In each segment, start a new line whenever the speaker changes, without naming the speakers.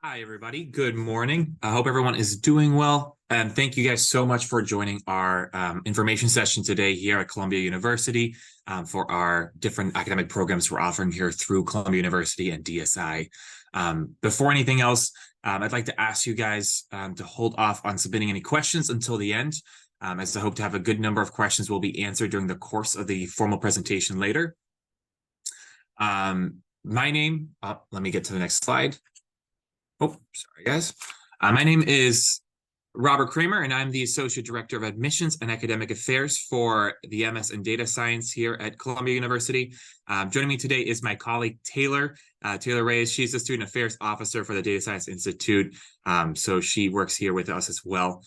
Hi, everybody. Good morning. I hope everyone is doing well. And thank you guys so much for joining our information session today here at Columbia University for our different academic programs we're offering here through Columbia University and DSI. Before anything else, I'd like to ask you guys to hold off on submitting any questions until the end, as I hope to have a good number of questions will be answered during the course of the formal presentation later. My name, let me get to the next slide. Oh, sorry, guys. My name is Robert Kramer, and I'm the Associate Director of Admissions and Academic Affairs for the MS in Data Science here at Columbia University. Joining me today is my colleague, Taylor Reyes. She's the Student Affairs Officer for the Data Science Institute, so she works here with us as well.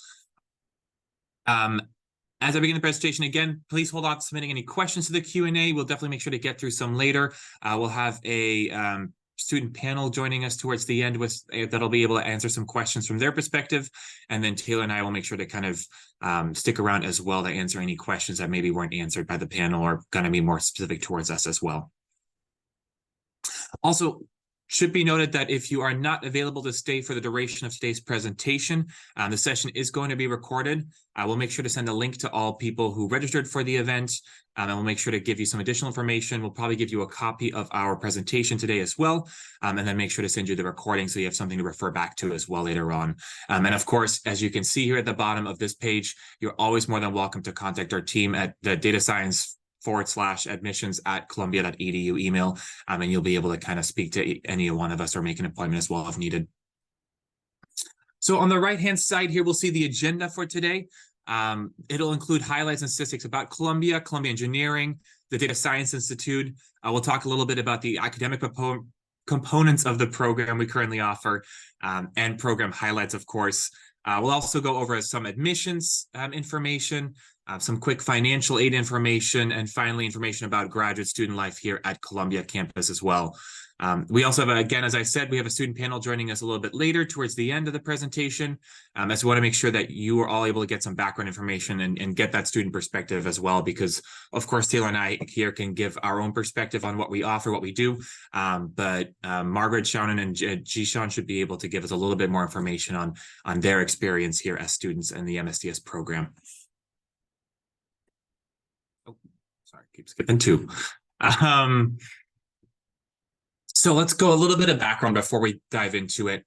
As I begin the presentation, again, please hold off submitting any questions to the Q&A. We'll definitely make sure to get through some later. We'll have a student panel joining us towards the end that'll be able to answer some questions from their perspective. And then Taylor and I will make sure to kind of stick around as well to answer any questions that maybe weren't answered by the panel or going to be more specific towards us as well. Also, should be noted that if you are not available to stay for the duration of today's presentation, the session is going to be recorded. We'll make sure to send a link to all people who registered for the event, and we'll make sure to give you some additional information. We'll probably give you a copy of our presentation today as well, and then make sure to send you the recording so you have something to refer back to as well later on. And of course, as you can see here at the bottom of this page, you're always more than welcome to contact our team at the Data Science /admissions@columbia.edu email, and you'll be able to kind of speak to any one of us or make an appointment as well if needed. So on the right-hand side here, we'll see the agenda for today. It'll include highlights and statistics about Columbia Engineering, the Data Science Institute. We'll talk a little bit about the academic components of the program we currently offer, and program highlights, of course. We'll also go over some admissions information, some quick financial aid information, and finally information about graduate student life here at Columbia campus as well. We also have, again, as I said, we have a student panel joining us a little bit later towards the end of the presentation, as we want to make sure that you are all able to get some background information and get that student perspective as well, because of course, Taylor and I here can give our own perspective on what we offer, what we do, but Margaret, Shannon, and Jishan should be able to give us a little bit more information on their experience here as students in the MSDS program. Oh, sorry, keep skipping two. So let's go a little bit of background before we dive into it.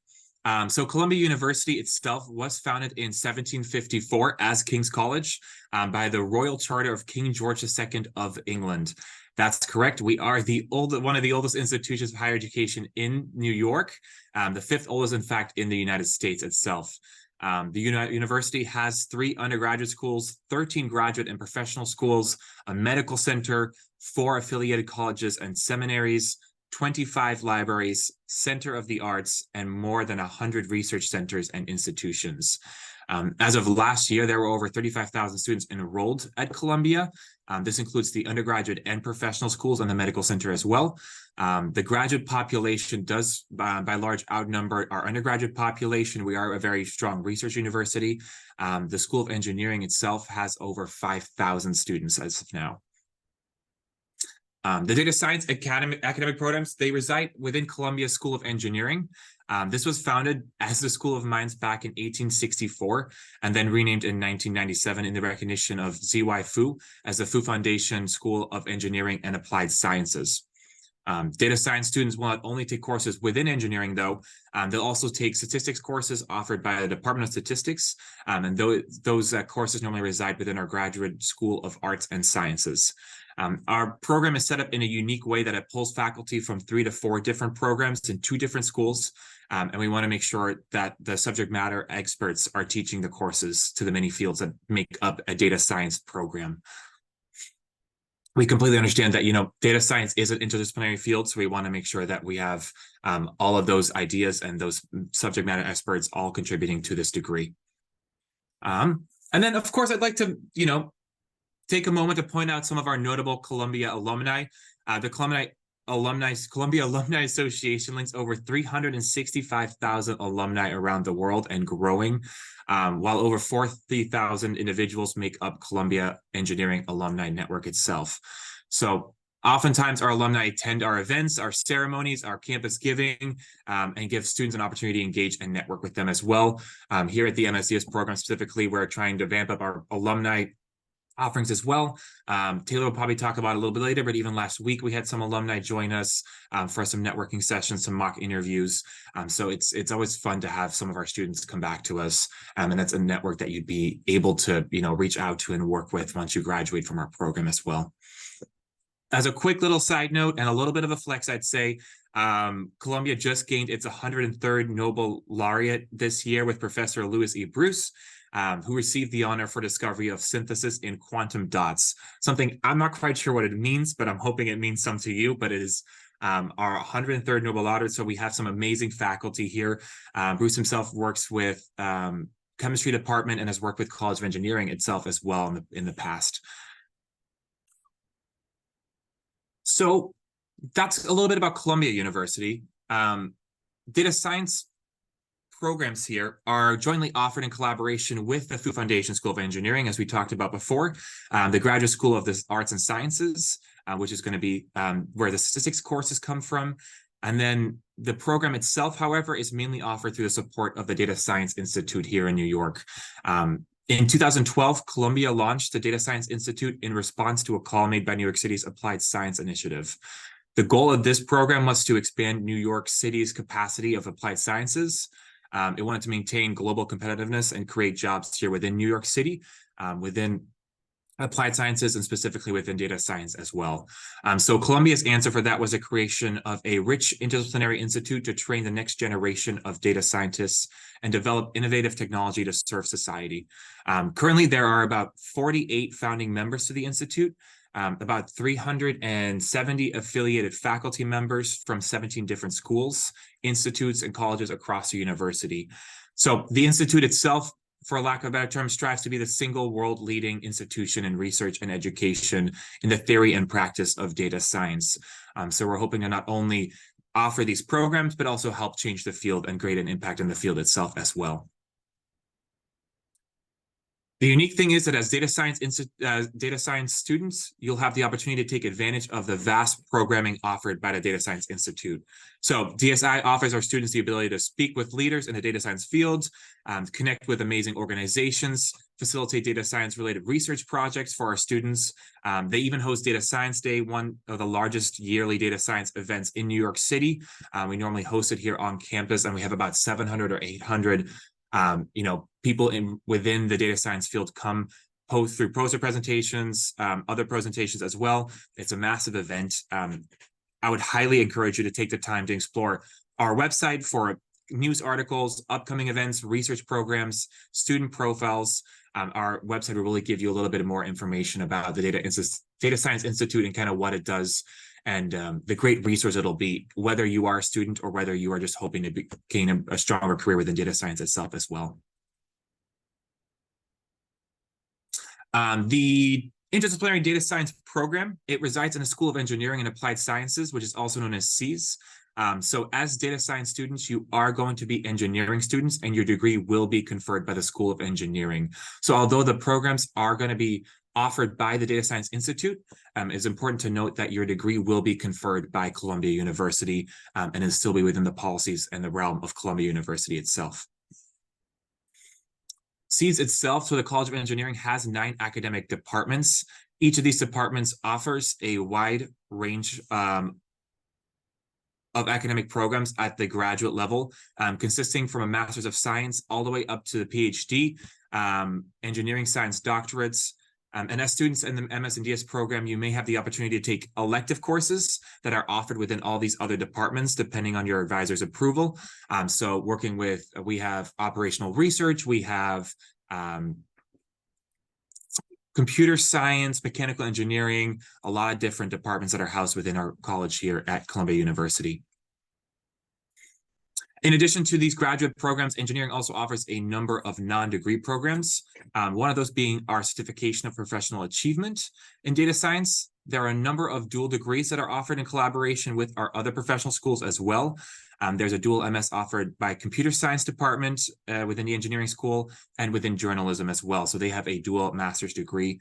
So Columbia University itself was founded in 1754 as King's College by the Royal Charter of King George II of England. That's correct. We are one of the oldest institutions of higher education in New York, the fifth oldest, in fact, in the United States itself. The university has 3 undergraduate schools, 13 graduate and professional schools, a medical center, 4 affiliated colleges and seminaries, 25 libraries, Center of the Arts, and more than 100 research centers and institutions. As of last year, there were over 35,000 students enrolled at Columbia. This includes the undergraduate and professional schools and the medical center as well. The graduate population does, by large, outnumber our undergraduate population. We are a very strong research university. The School of Engineering itself has over 5,000 students as of now. The Data Science academic programs, they reside within Columbia School of Engineering. This was founded as the School of Mines back in 1864 and then renamed in 1997 in the recognition of Z.Y. Fu as the Fu Foundation School of Engineering and Applied Sciences. Data science students will not only take courses within engineering, though, they'll also take statistics courses offered by the Department of Statistics, and those courses normally reside within our Graduate School of Arts and Sciences. Our program is set up in a unique way that it pulls faculty from 3 to 4 different programs in 2 different schools, and we want to make sure that the subject matter experts are teaching the courses to the many fields that make up a data science program. We completely understand that, data science is an interdisciplinary field, so we want to make sure that we have all of those ideas and those subject matter experts all contributing to this degree. And then, of course, I'd like to, take a moment to point out some of our notable Columbia alumni. The Columbia Alumni Association links over 365,000 alumni around the world and growing, while over 40,000 individuals make up Columbia Engineering Alumni Network itself. So Oftentimes, our alumni attend our events, our ceremonies, our campus giving, and give students an opportunity to engage and network with them as well. Here at the MSDS program specifically, we're trying to vamp up our alumni offerings as well. Taylor will probably talk about it a little bit later, but even last week we had some alumni join us for some networking sessions, some mock interviews. So it's always fun to have some of our students come back to us, and that's a network that you'd be able to reach out to and work with once you graduate from our program as well. As a quick little side note and a little bit of a flex, I'd say Columbia just gained its 103rd Nobel laureate this year with Professor Louis E. Bruce, who received the honor for discovery of synthesis in quantum dots. Something I'm not quite sure what it means, but I'm hoping it means some to you, but it is our 103rd Nobel laureate. So we have some amazing faculty here. Bruce himself works with chemistry department and has worked with College of Engineering itself as well in the past. So that's a little bit about Columbia University. Data science programs here are jointly offered in collaboration with the Fu Foundation School of Engineering, as we talked about before, the Graduate School of the Arts and Sciences, which is going to be where the statistics courses come from. And then the program itself, however, is mainly offered through the support of the Data Science Institute here in New York. In 2012, Columbia launched the Data Science Institute in response to a call made by New York City's Applied Science Initiative. The goal of this program was to expand New York City's capacity of applied sciences. It wanted to maintain global competitiveness and create jobs here within New York City, within applied sciences and specifically within data science as well. So Columbia's answer for that was a creation of a rich interdisciplinary institute to train the next generation of data scientists and develop innovative technology to serve society. Currently, there are about 48 founding members to the institute, about 370 affiliated faculty members from 17 different schools, institutes, and colleges across the university. So the institute itself, for lack of a better term, strives to be the single world leading institution in research and education in the theory and practice of data science. So we're hoping to not only offer these programs, but also help change the field and create an impact in the field itself as well. The unique thing is that as data science students, you'll have the opportunity to take advantage of the vast programming offered by the Data Science Institute. So DSI offers our students the ability to speak with leaders in the data science field, connect with amazing organizations, facilitate data science related research projects for our students. They even host Data Science Day, one of the largest yearly data science events in New York City. We normally host it here on campus, and we have about 700 or 800 people within the data science field come through poster presentations, other presentations as well. It's a massive event. I would highly encourage you to take the time to explore our website for news articles, upcoming events, research programs, student profiles. Our website will really give you a little bit more information about the Data Science Institute and kind of what it does, and the great resource it'll be, whether you are a student or whether you are just hoping to gain a stronger career within data science itself as well. The Interdisciplinary Data Science program, it resides in the School of Engineering and Applied Sciences, which is also known as SEAS. So as data science students, you are going to be engineering students, and your degree will be conferred by the School of Engineering. So although the programs are going to be offered by the Data Science Institute, it's important to note that your degree will be conferred by Columbia University, and it'll still be within the policies and the realm of Columbia University itself. SEAS itself, so the College of Engineering, has 9 academic departments. Each of these departments offers a wide range of academic programs at the graduate level, consisting from a Master's of Science all the way up to the PhD, engineering science doctorates. And as students in the MS and DS program, you may have the opportunity to take elective courses that are offered within all these other departments, depending on your advisor's approval. So working with, we have operational research, we have computer science, mechanical engineering, a lot of different departments that are housed within our college here at Columbia University. In addition to these graduate programs, engineering also offers a number of non-degree programs. One of those being our Certification of Professional Achievement in Data Science. There are a number of dual degrees that are offered in collaboration with our other professional schools as well. There's a dual MS offered by computer science department within the engineering school and within journalism as well. So they have a dual master's degree.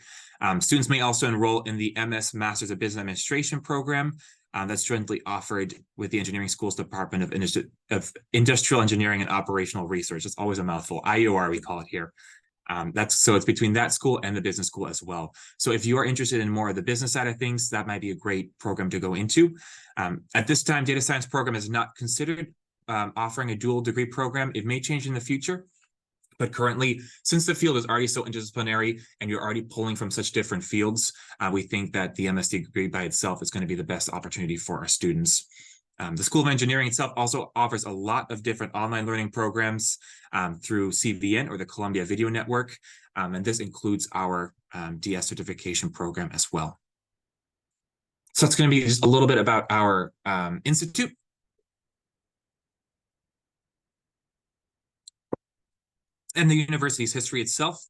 Students may also enroll in the MS Masters of Business Administration program that's jointly offered with the Engineering School's Department of Industrial Engineering and Operational Research. It's always a mouthful. IOR, we call it here. So it's between that school and the business school as well. So if you are interested in more of the business side of things, that might be a great program to go into. At this time, data science program is not considered offering a dual degree program. It may change in the future, but currently, since the field is already so interdisciplinary and you're already pulling from such different fields, we think that the MS degree by itself is going to be the best opportunity for our students. The School of Engineering itself also offers a lot of different online learning programs through CVN or the Columbia Video Network, and this includes our DS certification program as well. So it's going to be just a little bit about our institute. And the university's history itself.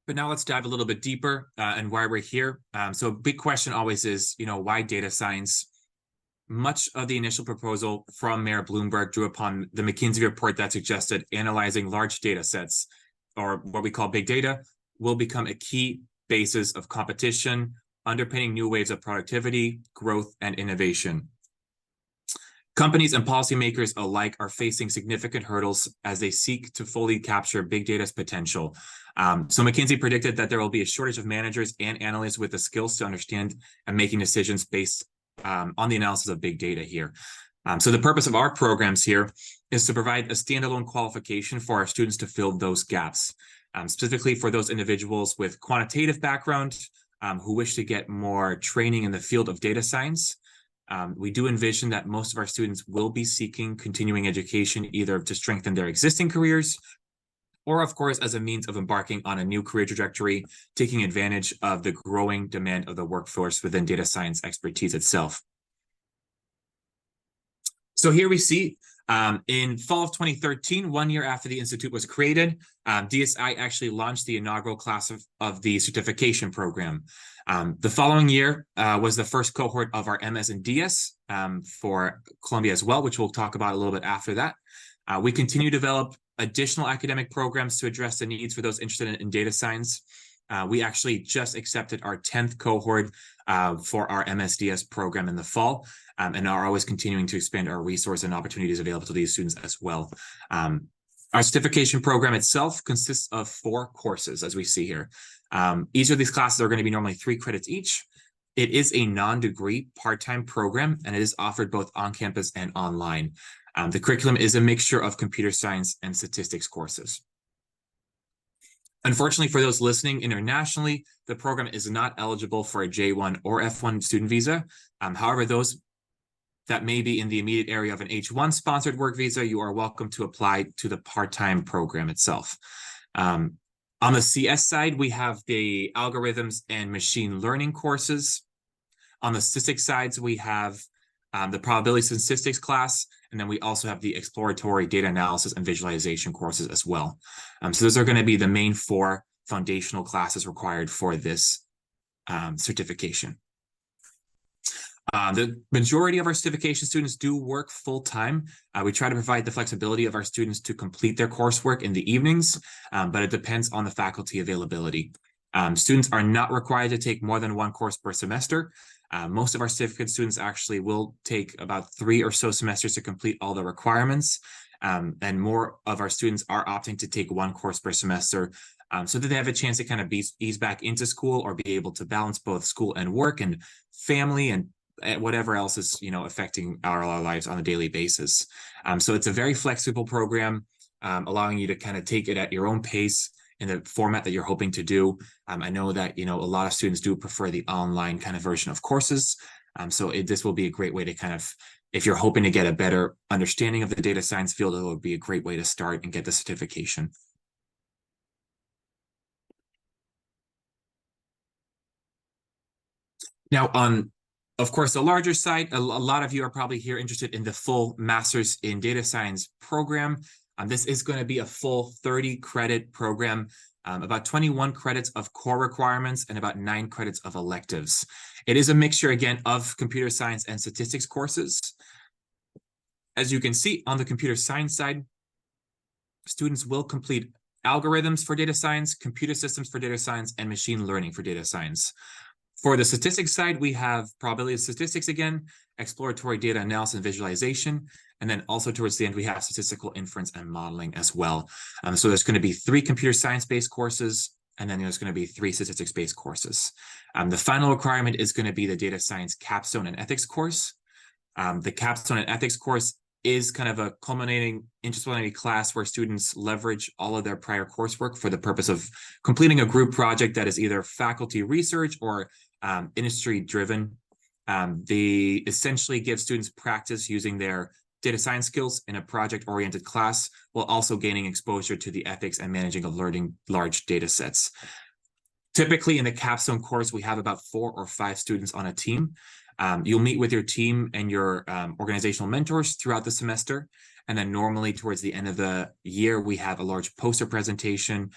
But now let's dive a little bit deeper and why we're here. So a big question always is, why data science? Much of the initial proposal from Mayor Bloomberg drew upon the McKinsey report that suggested analyzing large data sets, or what we call big data, will become a key basis of competition, underpinning new waves of productivity, growth, and innovation. Companies and policymakers alike are facing significant hurdles as they seek to fully capture big data's potential. So McKinsey predicted that there will be a shortage of managers and analysts with the skills to understand and making decisions based on the analysis of big data here. So the purpose of our programs here is to provide a standalone qualification for our students to fill those gaps, specifically for those individuals with quantitative background who wish to get more training in the field of data science. We do envision that most of our students will be seeking continuing education, either to strengthen their existing careers, or of course, as a means of embarking on a new career trajectory, taking advantage of the growing demand of the workforce within data science expertise itself. So here we see in fall of 2013, 1 year after the Institute was created, DSI actually launched the inaugural class of the certification program. The following year was the first cohort of our MS and DS for Columbia as well, which we'll talk about a little bit after that. We continue to develop additional academic programs to address the needs for those interested in data science. We actually just accepted our 10th cohort for our MSDS program in the fall, and are always continuing to expand our resource and opportunities available to these students as well. Our certification program itself consists of 4 courses, as we see here. Each of these classes are going to be normally 3 credits each. It is a non-degree part-time program, and it is offered both on campus and online. The curriculum is a mixture of computer science and statistics courses. Unfortunately, for those listening internationally, the program is not eligible for a J1 or F1 student visa. However, those that may be in the immediate area of an H1 sponsored work visa, you are welcome to apply to the part-time program itself. On the CS side, we have the algorithms and machine learning courses. On the statistics sides, we have the probability statistics class, and then we also have the exploratory data analysis and visualization courses as well. So those are going to be the main 4 foundational classes required for this certification. The majority of our certification students do work full-time. We try to provide the flexibility of our students to complete their coursework in the evenings, but it depends on the faculty availability. Students are not required to take more than 1 course per semester. Most of our certificate students actually will take about 3 or so semesters to complete all the requirements. And more of our students are opting to take 1 course per semester so that they have a chance to kind of ease back into school or be able to balance both school and work and family and whatever else is, affecting our lives on a daily basis. So it's a very flexible program, allowing you to kind of take it at your own pace in the format that you're hoping to do. I know that, a lot of students do prefer the online kind of version of courses. So this will be a great way to kind of, if you're hoping to get a better understanding of the data science field, it will be a great way to start and get the certification. Now, on, of course, the larger side, a lot of you are probably here interested in the full Master's in Data Science program. This is going to be a full 30-credit program, about 21 credits of core requirements and about 9 credits of electives. It is a mixture, again, of computer science and statistics courses. as you can see on the computer science side, students will complete algorithms for data science, computer systems for data science, and machine learning for data science. For the statistics side, we have probability of statistics again, exploratory data analysis and visualization, and then also towards the end, we have statistical inference and modeling as well. So there's going to be 3 computer science-based courses, and then there's going to be 3 statistics-based courses. The final requirement is going to be the data science capstone and ethics course. The capstone and ethics course is kind of a culminating interdisciplinary class where students leverage all of their prior coursework for the purpose of completing a group project that is either faculty research or industry driven. They essentially give students practice using their data science skills in a project-oriented class, while also gaining exposure to the ethics and managing of learning large data sets. Typically in the capstone course, we have about 4 or 5 students on a team. You'll meet with your team and your organizational mentors throughout the semester. And then normally towards the end of the year, we have a large poster presentation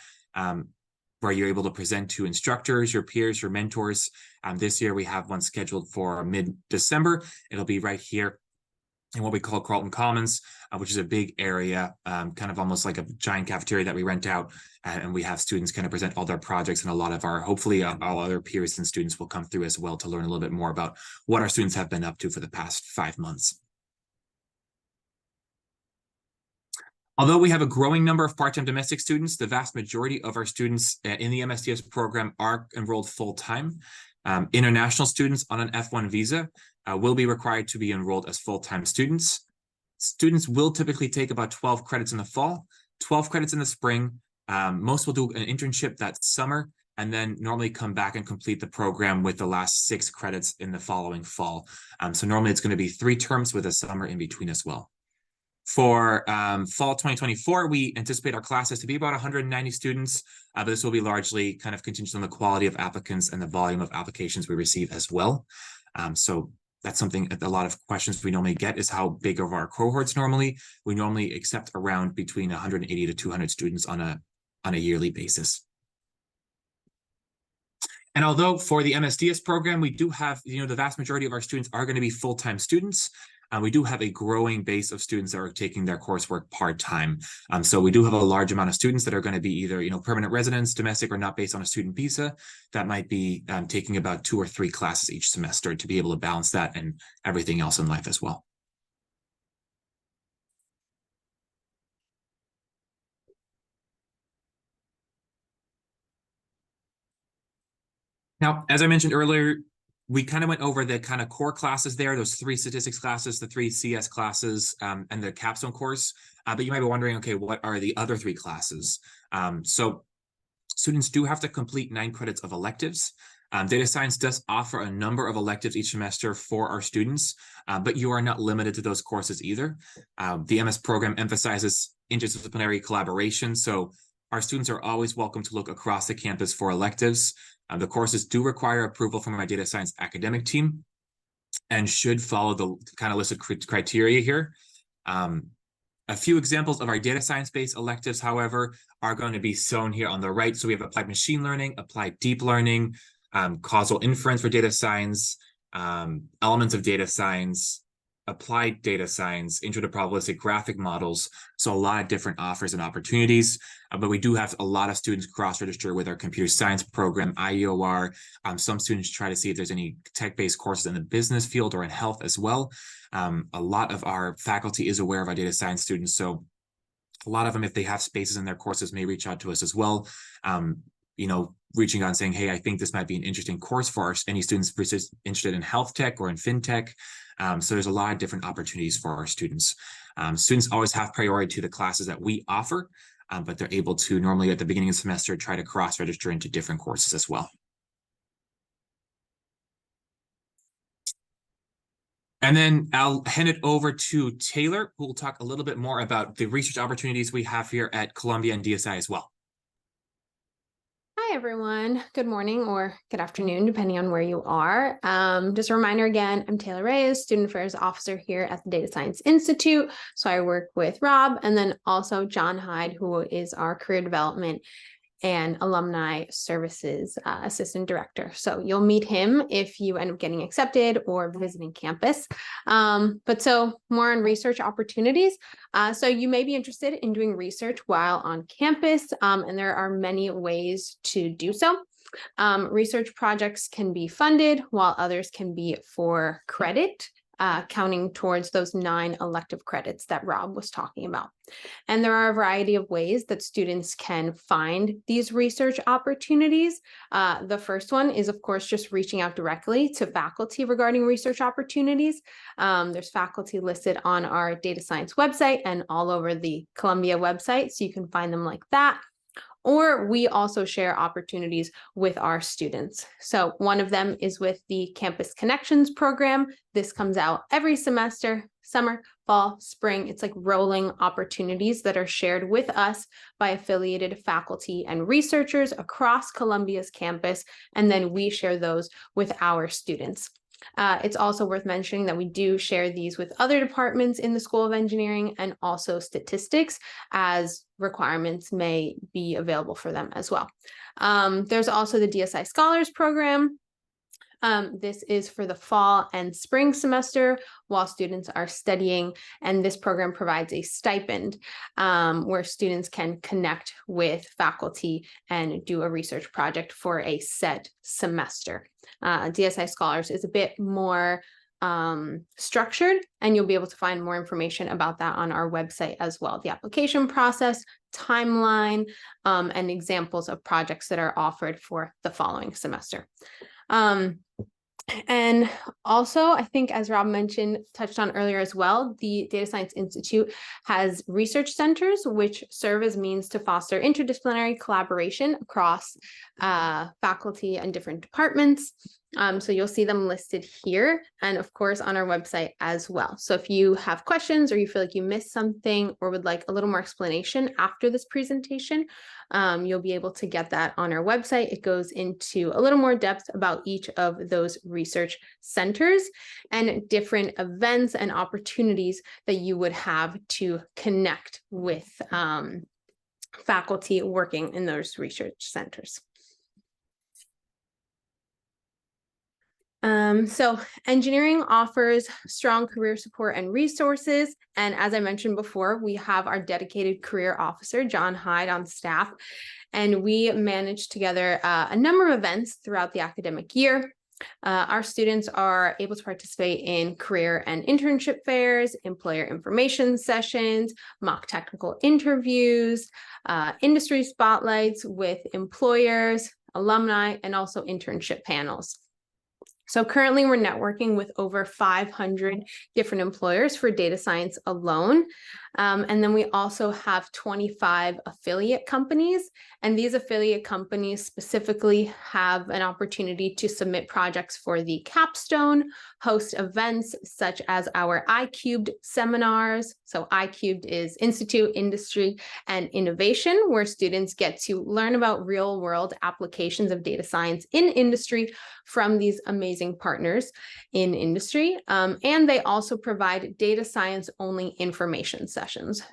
where you're able to present to instructors, your peers, your mentors. This year, we have one scheduled for mid-December. It'll be right here in what we call Carlton Commons, which is a big area, kind of almost like a giant cafeteria that we rent out. And we have students kind of present all their projects, and a lot of our, hopefully all other peers and students will come through as well to learn a little bit more about what our students have been up to for the past 5 months. Although we have a growing number of part-time domestic students, the vast majority of our students in the MSDS program are enrolled full-time. International students on an F1 visa will be required to be enrolled as full-time students. Students will typically take about 12 credits in the fall, 12 credits in the spring. Most will do an internship that summer, and then normally come back and complete the program with the last 6 credits in the following fall. So normally it's going to be 3 terms with a summer in between as well. For fall 2024, we anticipate our classes to be about 190 students, but this will be largely kind of contingent on the quality of applicants and the volume of applications we receive as well. So that's something, a lot of questions we normally get is how big are our cohorts normally. We normally accept around between 180 to 200 students on a yearly basis. And although for the MSDS program, we do have, the vast majority of our students are going to be full-time students, we do have a growing base of students that are taking their coursework part-time. So we do have a large amount of students that are going to be either, permanent residents, domestic, or not based on a student visa, that might be taking about 2 or 3 classes each semester to be able to balance that and everything else in life as well. Now, as I mentioned earlier, we kind of went over the kind of core classes there, those 3 statistics classes, the 3 CS classes, and the capstone course. But you might be wondering, okay, what are the other 3 classes? So students do have to complete 9 credits of electives. Data science does offer a number of electives each semester for our students, but you are not limited to those courses either. The MS program emphasizes interdisciplinary collaboration, so our students are always welcome to look across the campus for electives. The courses do require approval from our data science academic team and should follow the kind of listed criteria here. A few examples of our data science-based electives, however, are going to be shown here on the right. So we have applied machine learning, applied deep learning, causal inference for data science, elements of data science, applied data science, intro to probabilistic graphic models. So a lot of different offers and opportunities, but we do have a lot of students cross-register with our computer science program, IEOR. Some students try to see if there's any tech-based courses in the business field or in health as well. A lot of our faculty is aware of our data science students. So a lot of them, if they have spaces in their courses, may reach out to us as well. Reaching out and saying, hey, I think this might be an interesting course for any students interested in health tech or in fintech. So there's a lot of different opportunities for our students. Students always have priority to the classes that we offer, but they're able to normally at the beginning of the semester try to cross-register into different courses as well. And then I'll hand it over to Taylor, who will talk a little bit more about the research opportunities we have here at Columbia and DSI as well.
Hi, everyone. Good morning or good afternoon, depending on where you are. Just a reminder again, I'm Taylor Reyes, Student Affairs Officer here at the Data Science Institute. So I work with Rob and then also John Hyde, who is our Career Development and alumni services assistant director. So you'll meet him if you end up getting accepted or visiting campus. But so more on research opportunities. So you may be interested in doing research while on campus, and there are many ways to do so. Research projects can be funded, while others can be for credit, counting towards those 9 elective credits that Rob was talking about. And there are a variety of ways that students can find these research opportunities. The first one is, of course, just reaching out directly to faculty regarding research opportunities. There's faculty listed on our data science website and all over the Columbia website, so you can find them like that. Or we also share opportunities with our students. So one of them is with the Campus Connections program. This comes out every semester, summer, fall, spring. It's like rolling opportunities that are shared with us by affiliated faculty and researchers across Columbia's campus, and then we share those with our students. It's also worth mentioning that we do share these with other departments in the School of Engineering and also statistics, as requirements may be available for them as well. There's also the DSI Scholars Program. This is for the fall and spring semester while students are studying, and this program provides a stipend where students can connect with faculty and do a research project for a set semester. DSI Scholars is a bit more structured, and you'll be able to find more information about that on our website as well. The application process, timeline, and examples of projects that are offered for the following semester. And also, I think, as Rob mentioned, touched on earlier as well, the Data Science Institute has research centers, which serve as means to foster interdisciplinary collaboration across faculty and different departments. So you'll see them listed here and, of course, on our website as well. So if you have questions or you feel like you missed something or would like a little more explanation after this presentation, you'll be able to get that on our website. It goes into a little more depth about each of those research centers and different events and opportunities that you would have to connect with faculty working in those research centers. So engineering offers strong career support and resources. And as I mentioned before, we have our dedicated career officer, John Hyde, on staff, and we manage together a number of events throughout the academic year. Our students are able to participate in career and internship fairs, employer information sessions, mock technical interviews, industry spotlights with employers, alumni, and also internship panels. So currently we're networking with over 500 different employers for data science alone. And then we also have 25 affiliate companies. And these affiliate companies specifically have an opportunity to submit projects for the capstone, host events such as our iCubed seminars. So iCubed is Institute, Industry, and Innovation, where students get to learn about real-world applications of data science in industry from these amazing partners in industry. And they also provide data science only information sessions.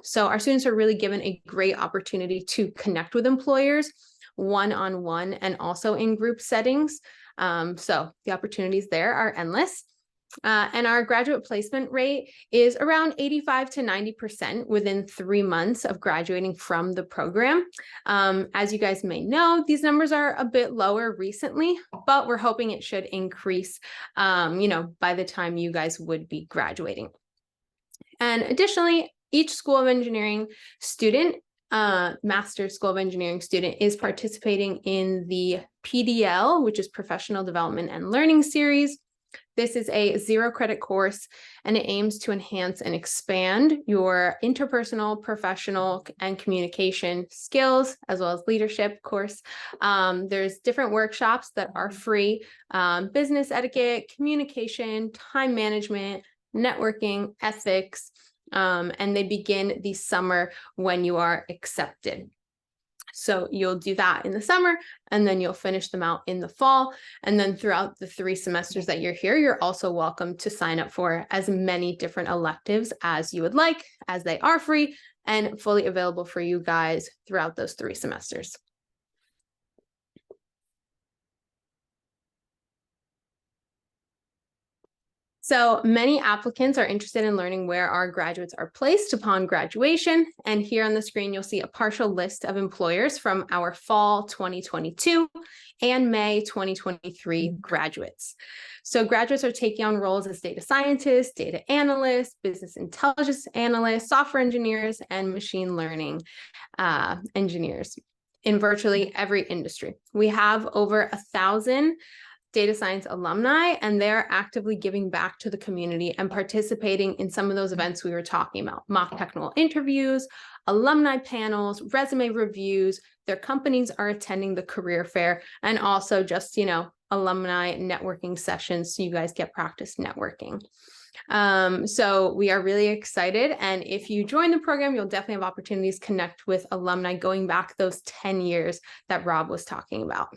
So our students are really given a great opportunity to connect with employers one-on-one and also in group settings. So the opportunities there are endless. And our graduate placement rate is around 85 to 90% within 3 months of graduating from the program. As you guys may know, these numbers are a bit lower recently, but we're hoping it should increase, by the time you guys would be graduating. And additionally, each School of Engineering student, Master's School of Engineering student, is participating in the PDL, which is Professional Development and Learning Series. This is a 0-credit course, and it aims to enhance and expand your interpersonal, professional, and communication skills, as well as leadership course. There's different workshops that are free: business etiquette, communication, time management, networking, ethics, and they begin the summer when you are accepted. So you'll do that in the summer, and then you'll finish them out in the fall. And then throughout the 3 semesters that you're here, you're also welcome to sign up for as many different electives as you would like, as they are free and fully available for you guys throughout those 3 semesters. So many applicants are interested in learning where our graduates are placed upon graduation. And here on the screen, you'll see a partial list of employers from our fall 2022 and May 2023 graduates. So graduates are taking on roles as data scientists, data analysts, business intelligence analysts, software engineers, and machine learning engineers in virtually every industry. We have over 1,000 data science alumni, and they're actively giving back to the community and participating in some of those events we were talking about: mock technical interviews, alumni panels, resume reviews. Their companies are attending the career fair, and also just, alumni networking sessions, so you guys get practice networking. So we are really excited. And if you join the program, you'll definitely have opportunities to connect with alumni going back those 10 years that Rob was talking about.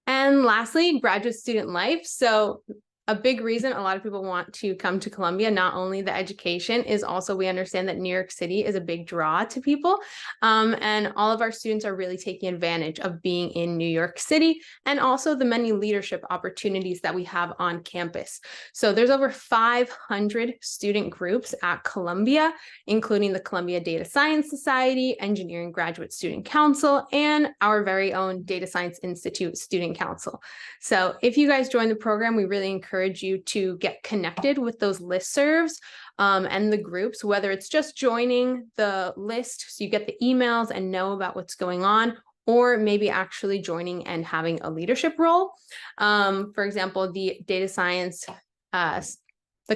And lastly, graduate student life. So a big reason a lot of people want to come to Columbia, not only the education, is also we understand that New York City is a big draw to people. And all of our students are really taking advantage of being in New York City, and also the many leadership opportunities that we have on campus. So there's over 500 student groups at Columbia, including the Columbia Data Science Society, Engineering Graduate Student Council, and our very own Data Science Institute Student Council. So if you guys join the program, we really encourage you to get connected with those listservs and the groups, whether it's just joining the list so you get the emails and know about what's going on, or maybe actually joining and having a leadership role. For example, the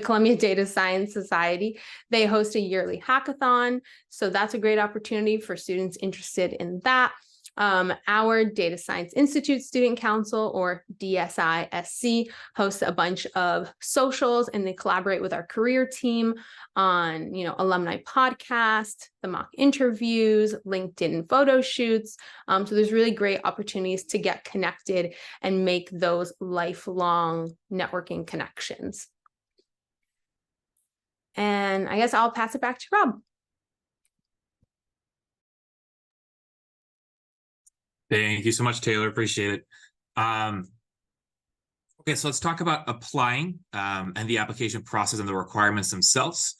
Columbia Data Science Society, they host a yearly hackathon. So that's a great opportunity for students interested in that. Our Data Science Institute Student Council, or DSISC, hosts a bunch of socials, and they collaborate with our career team on, alumni podcast, the mock interviews, LinkedIn photo shoots. So there's really great opportunities to get connected and make those lifelong networking connections. And I guess I'll pass it back to Rob.
Thank you so much, Taylor. Appreciate it. Okay, so let's talk about applying and the application process and the requirements themselves.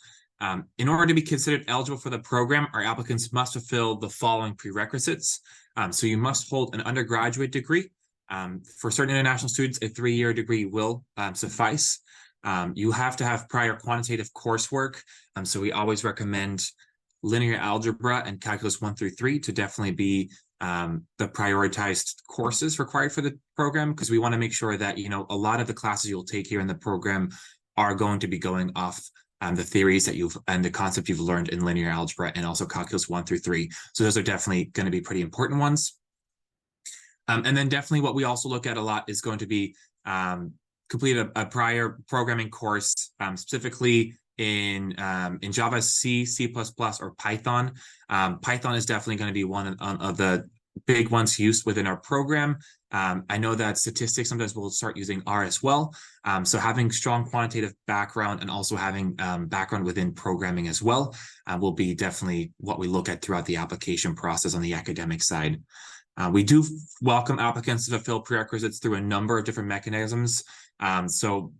In order to be considered eligible for the program, our applicants must fulfill the following prerequisites. So you must hold an undergraduate degree. For certain international students, a 3-year degree will suffice. You have to have prior quantitative coursework. So we always recommend linear algebra and calculus 1 through 3 to definitely be the prioritized courses required for the program, because we want to make sure that, a lot of the classes you'll take here in the program are going to be going off the theories that and the concept you've learned in linear algebra and also calculus 1 through 3. So those are definitely going to be pretty important ones. And then definitely what we also look at a lot is going to be complete a prior programming course, specifically in Java, C, C++, or Python. Python is definitely going to be one of the big ones used within our program. I know that statistics sometimes will start using R as well. So having strong quantitative background and also having background within programming as well will be definitely what we look at throughout the application process on the academic side. We do welcome applicants to fulfill prerequisites through a number of different mechanisms. So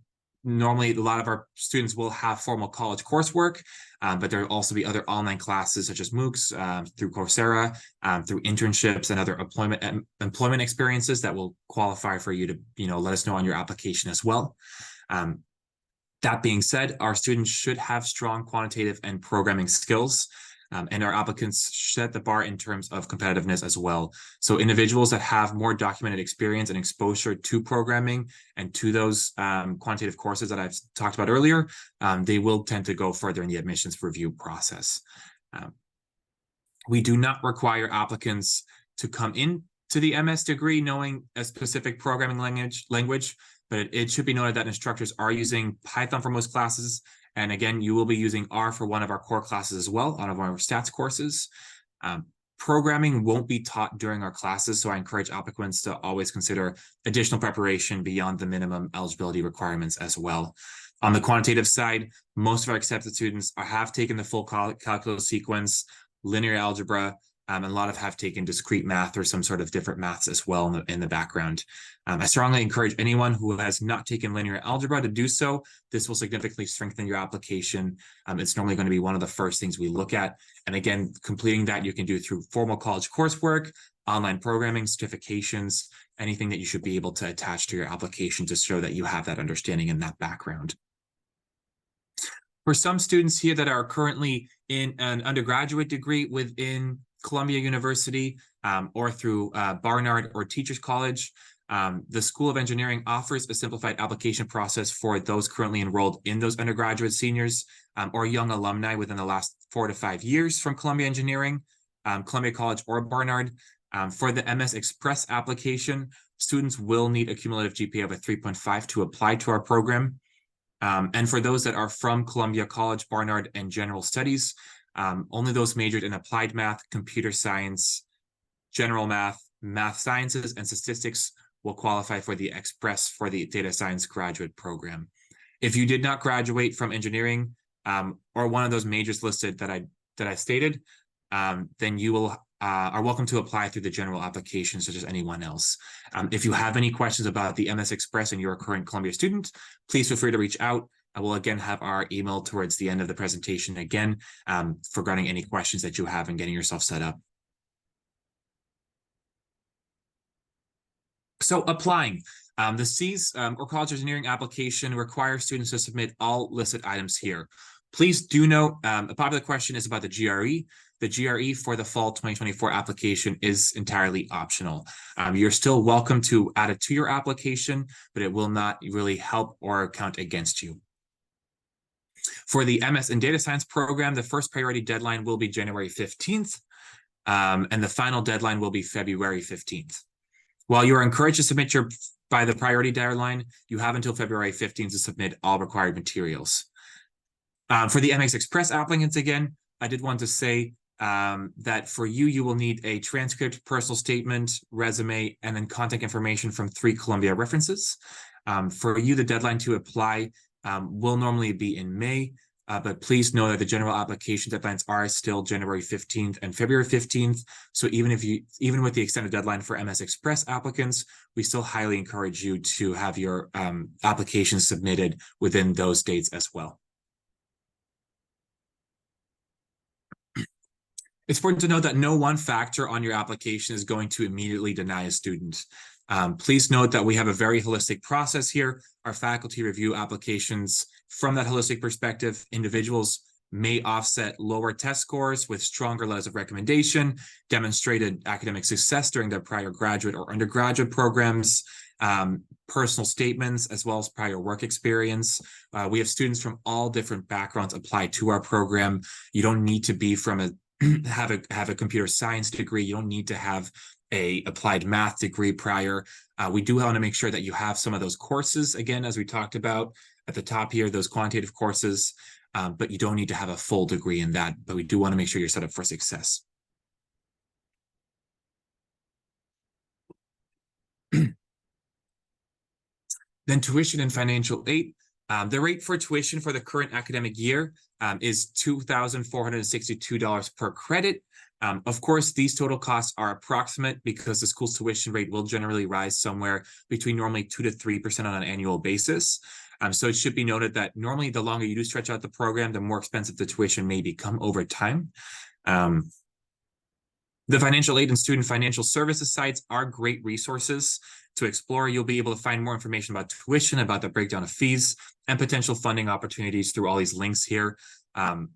normally, a lot of our students will have formal college coursework, but there will also be other online classes such as MOOCs, through Coursera, through internships and other employment experiences that will qualify for you to, let us know on your application as well. That being said, our students should have strong quantitative and programming skills. And our applicants set the bar in terms of competitiveness as well. So individuals that have more documented experience and exposure to programming and to those quantitative courses that I've talked about earlier, they will tend to go further in the admissions review process. We do not require applicants to come in to the MS degree knowing a specific programming language, but it should be noted that instructors are using Python for most classes. And again, you will be using R for one of our core classes as well, on one of our stats courses. Programming won't be taught during our classes, so I encourage applicants to always consider additional preparation beyond the minimum eligibility requirements as well. On the quantitative side, most of our accepted students have taken the full calculus sequence, linear algebra, and a lot of have taken discrete math or some sort of different maths as well in the background. I strongly encourage anyone who has not taken linear algebra to do so. This will significantly strengthen your application. It's normally going to be one of the first things we look at. And again, completing that you can do through formal college coursework, online programming, certifications, anything that you should be able to attach to your application to show that you have that understanding and that background. For some students here that are currently in an undergraduate degree within Columbia University or through Barnard or Teachers College, the School of Engineering offers a simplified application process for those currently enrolled in those undergraduate seniors or young alumni within the last 4 to 5 years from Columbia Engineering, Columbia College, or Barnard. For the MS Express application, students will need a cumulative GPA of a 3.5 to apply to our program. And for those that are from Columbia College, Barnard, and General Studies, only those majored in applied math, computer science, general math, math sciences, and statistics will qualify for the Express for the data science graduate program. If you did not graduate from engineering or one of those majors listed that I stated, then you will are welcome to apply through the general application, such as anyone else. If you have any questions about the MS Express and you're a current Columbia student, please feel free to reach out. I will again have our email towards the end of the presentation again regarding any questions that you have in getting yourself set up. So applying. The C's or college engineering application requires students to submit all listed items here. Please do note, a popular question is about the GRE. The GRE for the fall 2024 application is entirely optional. You're still welcome to add it to your application, but it will not really help or count against you. For the MS in Data Science program, the first priority deadline will be January 15th, and the final deadline will be February 15th. While you are encouraged to submit by the priority deadline, you have until February 15th to submit all required materials. For the MX Express applicants, again, I did want to say that for you, you will need a transcript, personal statement, resume, and then contact information from 3 Columbia references. For you, the deadline to apply will normally be in May, but please know that the general application deadlines are still January 15th and February 15th. So even with the extended deadline for MS Express applicants, we still highly encourage you to have your application submitted within those dates as well. It's important to note that no one factor on your application is going to immediately deny a student. Please note that we have a very holistic process here. Our faculty review applications from that holistic perspective. Individuals may offset lower test scores with stronger letters of recommendation, demonstrated academic success during their prior graduate or undergraduate programs, personal statements, as well as prior work experience. We have students from all different backgrounds apply to our program. You don't need to be from have a computer science degree. You don't need to have a applied math degree prior. We do want to make sure that you have some of those courses, again, as we talked about at the top here, those quantitative courses, but you don't need to have a full degree in that, but we do want to make sure you're set up for success. Then tuition and financial aid. The rate for tuition for the current academic year is $2,462 per credit. Of course, these total costs are approximate because the school's tuition rate will generally rise somewhere between normally 2 to 3% on an annual basis. So it should be noted that normally the longer you do stretch out the program, the more expensive the tuition may become over time. The financial aid and student financial services sites are great resources to explore. You'll be able to find more information about tuition, about the breakdown of fees, and potential funding opportunities through all these links here.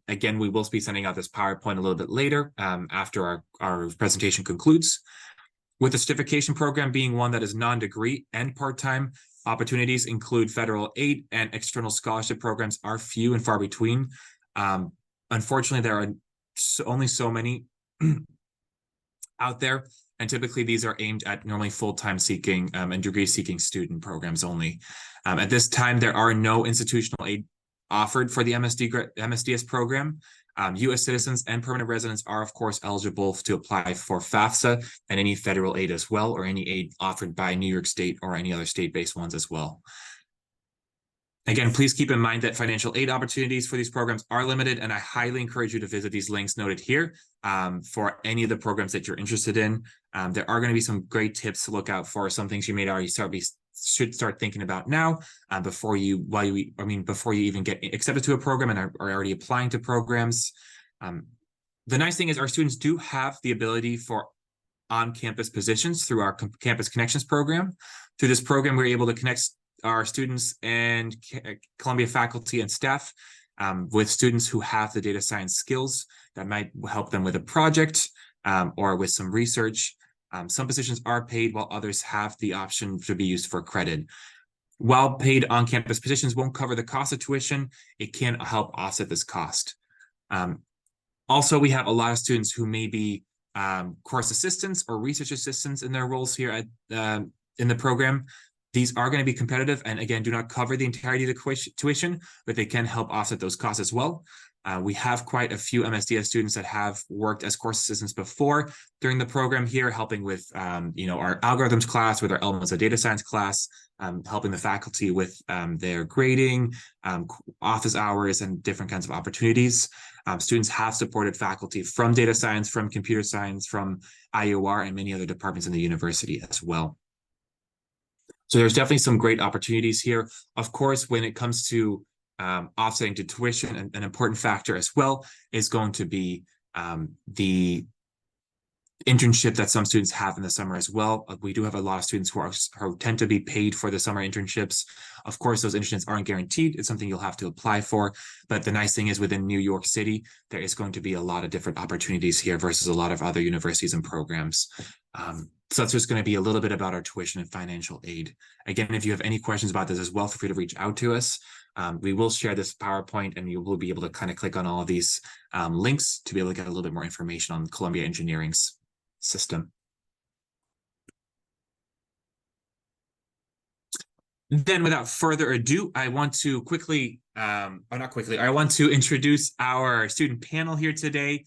Again, we will be sending out this PowerPoint a little bit later after our presentation concludes. With the certification program being one that is non-degree and part-time, opportunities include federal aid and external scholarship programs are few and far between. Unfortunately, there are only so many out there, and typically these are aimed at normally full-time seeking and degree-seeking student programs only. At this time, there are no institutional aid offered for the MSDS program. U.S. citizens and permanent residents are, of course, eligible to apply for FAFSA and any federal aid as well, or any aid offered by New York State or any other state-based ones as well. Again, please keep in mind that financial aid opportunities for these programs are limited, and I highly encourage you to visit these links noted here for any of the programs that you're interested in. There are going to be some great tips to look out for, some things you may already should start thinking about now before you even get accepted to a program and are already applying to programs. The nice thing is our students do have the ability for on-campus positions through our Campus Connections program. Through this program, we're able to connect our students and Columbia faculty and staff with students who have the data science skills that might help them with a project or with some research. Some positions are paid while others have the option to be used for credit. While paid on-campus positions won't cover the cost of tuition, it can help offset this cost. Also, we have a lot of students who may be course assistants or research assistants in their roles here at in the program. These are going to be competitive and, again, do not cover the entirety of the tuition, but they can help offset those costs as well. We have quite a few MSDS students that have worked as course assistants before during the program here, helping with our algorithms class, with our elements of data science class, helping the faculty with their grading, office hours, and different kinds of opportunities. Students have supported faculty from data science, from computer science, from IOR, and many other departments in the university as well. So there's definitely some great opportunities here. Of course, when it comes to offsetting to tuition, an important factor as well is going to be the internship that some students have in the summer as well. We do have a lot of students who tend to be paid for the summer internships. Of course, those internships aren't guaranteed. It's something you'll have to apply for. But the nice thing is within New York City, there is going to be a lot of different opportunities here versus a lot of other universities and programs. So that's just going to be a little bit about our tuition and financial aid. Again, if you have any questions about this as well, feel free to reach out to us. We will share this PowerPoint and you will be able to kind of click on all of these links to be able to get a little bit more information on Columbia Engineering's system. Then without further ado, I want to I want to introduce our student panel here today.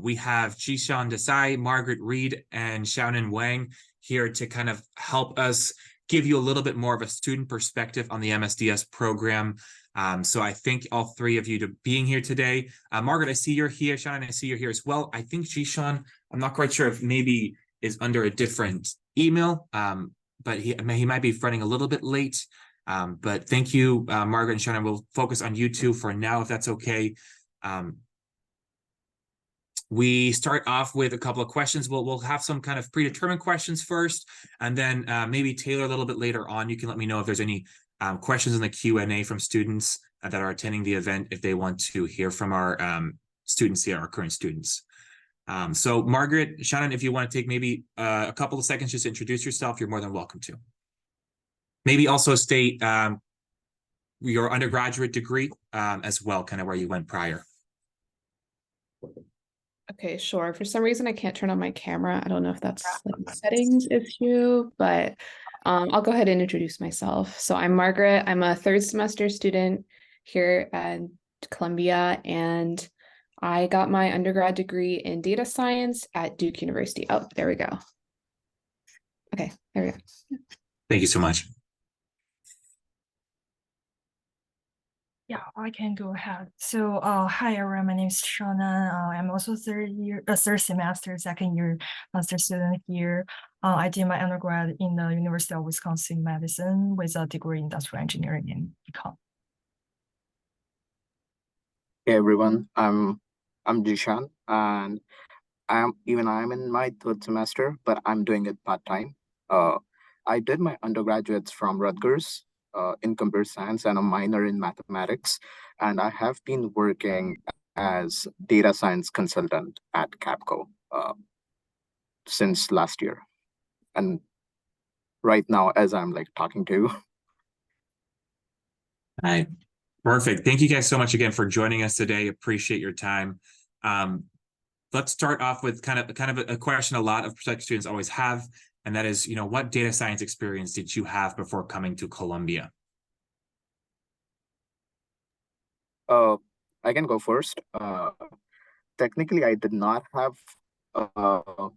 We have Jishan Desai, Margaret Reed, and Shannon Wang here to kind of help us give you a little bit more of a student perspective on the MSDS program. So I thank all three of you to being here today. Margaret, I see you're here. Shannon, I see you're here as well. I think Jishan, I'm not quite sure if maybe is under a different email, but he might be running a little bit late. But thank you, Margaret and Shannon. We'll focus on you two for now, if that's okay. We start off with a couple of questions. We'll have some kind of predetermined questions first, and then maybe Taylor a little bit later on. You can let me know if there's any questions in the Q&A from students that are attending the event if they want to hear from our students here, our current students. So Margaret, Shannon, if you want to take maybe a couple of seconds just to introduce yourself, you're more than welcome to. Maybe also state your undergraduate degree as well, kind of where you went prior.
Okay, sure. For some reason, I can't turn on my camera. I don't know if that's like a settings issue, but I'll go ahead and introduce myself. So I'm Margaret. I'm a third semester student here at Columbia, and I got my undergrad degree in data science at Duke University. Oh, there we go. Okay, there we go.
Thank you so much.
Yeah, I can go ahead. So, hi everyone, my name is Shannon. I'm also third semester, second year master student here. I did my undergrad in the University of Wisconsin Madison with a degree in industrial engineering and econ.
Hey everyone, I'm Jishan, and I'm in my third semester, but I'm doing it part-time. I did my undergraduates from Rutgers in computer science and a minor in mathematics, and I have been working as data science consultant at Capco since last year, and right now as I'm like talking to you.
Hi. Perfect. Thank you guys so much again for joining us today. Appreciate your time. Let's start off with kind of a question a lot of prospective students always have, and that is, what data science experience did you have before coming to Columbia?
I can go first. Technically, I did not have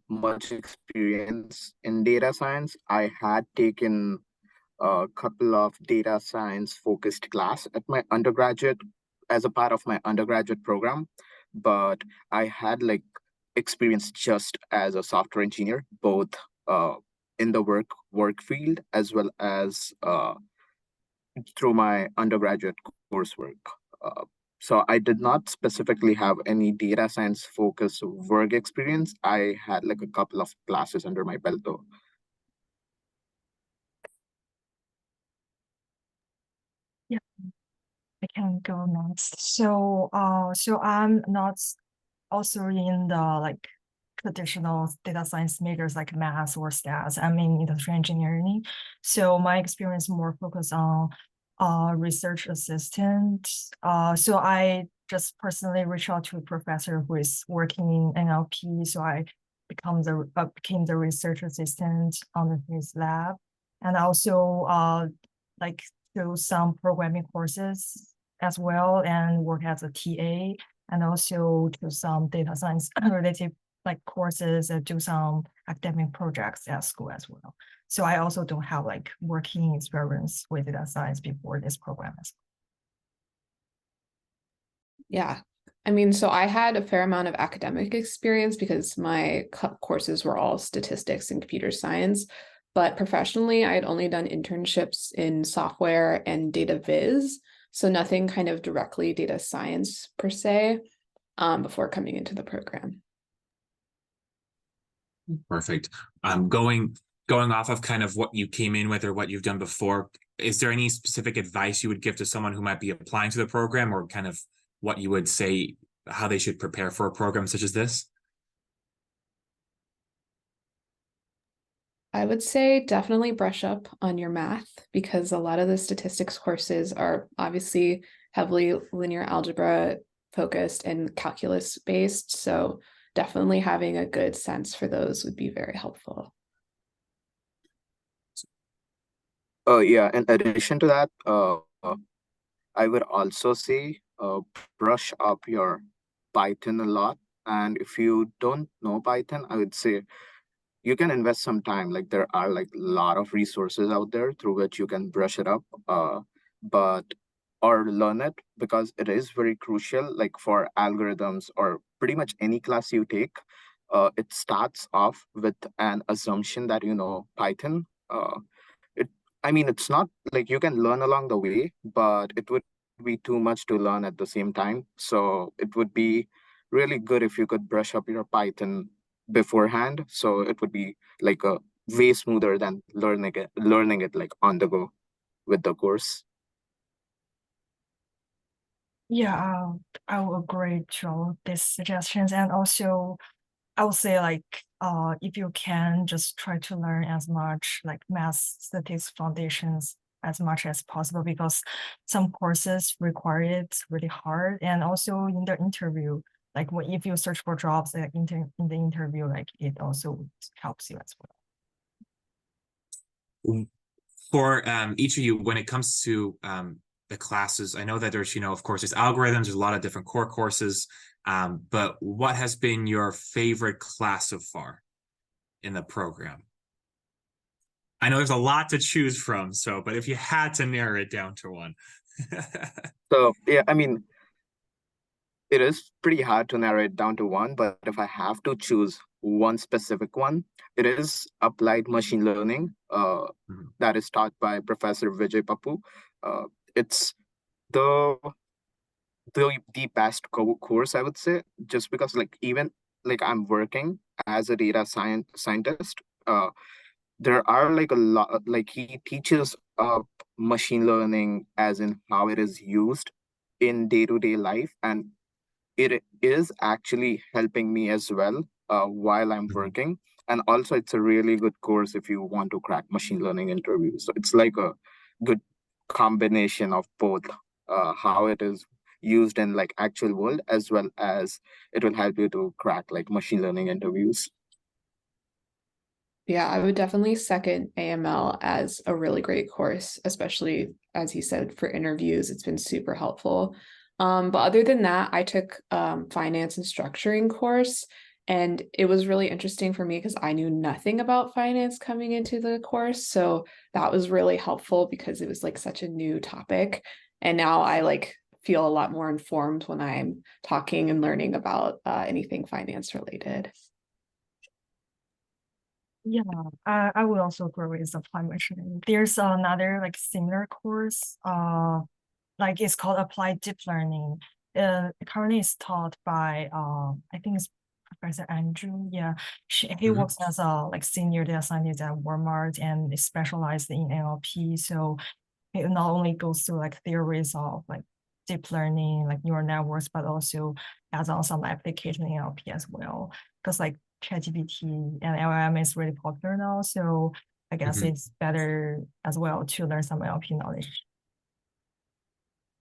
much experience in data science. I had taken a couple of data science focused class at my undergraduate as a part of my undergraduate program, but I had like experience just as a software engineer, both in the work field as well as through my undergraduate coursework. Uh, so I did not specifically have any data science focused work experience. I had like a couple of classes under my belt though.
Yeah, I can go next. So, so I'm not also in the like traditional data science majors like math or stats. I'm in industrial engineering. So my experience more focused on research assistant. So I just personally reached out to a professor who is working in NLP. So I became the research assistant on his lab, and also like do some programming courses as well, and work as a TA, and also do some data science related like courses and do some academic projects at school as well. So I also don't have like working experience with data science before this program as well.
Yeah. I mean, so I had a fair amount of academic experience because my courses were all statistics and computer science. But professionally, I had only done internships in software and data viz. So nothing kind of directly data science per se, before coming into the program.
Perfect. Going off of kind of what you came in with or what you've done before, is there any specific advice you would give to someone who might be applying to the program, or kind of what you would say how they should prepare for a program such as this?
I would say definitely brush up on your math, because a lot of the statistics courses are obviously heavily linear algebra focused and calculus based. So definitely having a good sense for those would be very helpful.
Yeah, in addition to that, I would also say brush up your Python a lot. And if you don't know Python, I would say you can invest some time. Like there are like a lot of resources out there through which you can brush it up, but or learn it, because it is very crucial. Like for algorithms or pretty much any class you take, it starts off with an assumption that you know Python. It, I mean, it's not like you can learn along the way, but it would be too much to learn at the same time. So it would be really good if you could brush up your Python beforehand. So it would be like a way smoother than learning it like on the go with the course.
Yeah, I will agree to these suggestions. And also I would say like if you can just try to learn as much like math statistics foundations as much as possible, because some courses require it really hard. And also in the interview, like if you search for jobs like in the interview, like it also helps you as well.
For each of you, when it comes to the classes, I know that there's, of course, there's algorithms, there's a lot of different core courses, but what has been your favorite class so far in the program? I know there's a lot to choose from, but if you had to narrow it down to one.
So yeah, I mean, it is pretty hard to narrow it down to one, but if I have to choose one specific one, it is applied machine learning, that is taught by Professor Vijay Papu. It's the the best course, I would say, just because like even like I'm working as a data scientist. There are like a lot, like he teaches machine learning as in how it is used in day-to-day life, and it is actually helping me as well while I'm working. And also it's a really good course if you want to crack machine learning interviews. So it's like a good combination of both, how it is used in like actual world, as well as it will help you to crack like machine learning interviews.
Yeah, I would definitely second AML as a really great course, especially as he said, for interviews. It's been super helpful. But other than that, I took finance and structuring course,
And it was really interesting for me because I knew nothing about finance coming into the course. So that was really helpful because it was like such a new topic. And now I like feel a lot more informed when I'm talking and learning about anything finance related.
Yeah, I would also agree with the plan mentioning. There's another like similar course, like it's called Applied Deep Learning. Currently it's taught by I think it's Professor Andrew. Yeah, he works as a like senior data scientist at Walmart and is specialized in NLP. So it not only goes through like theories of like deep learning, like neural networks, but also has on some application in NLP as well. Because like ChatGPT and LLM is really popular now, so I guess it's better as well to learn some NLP knowledge.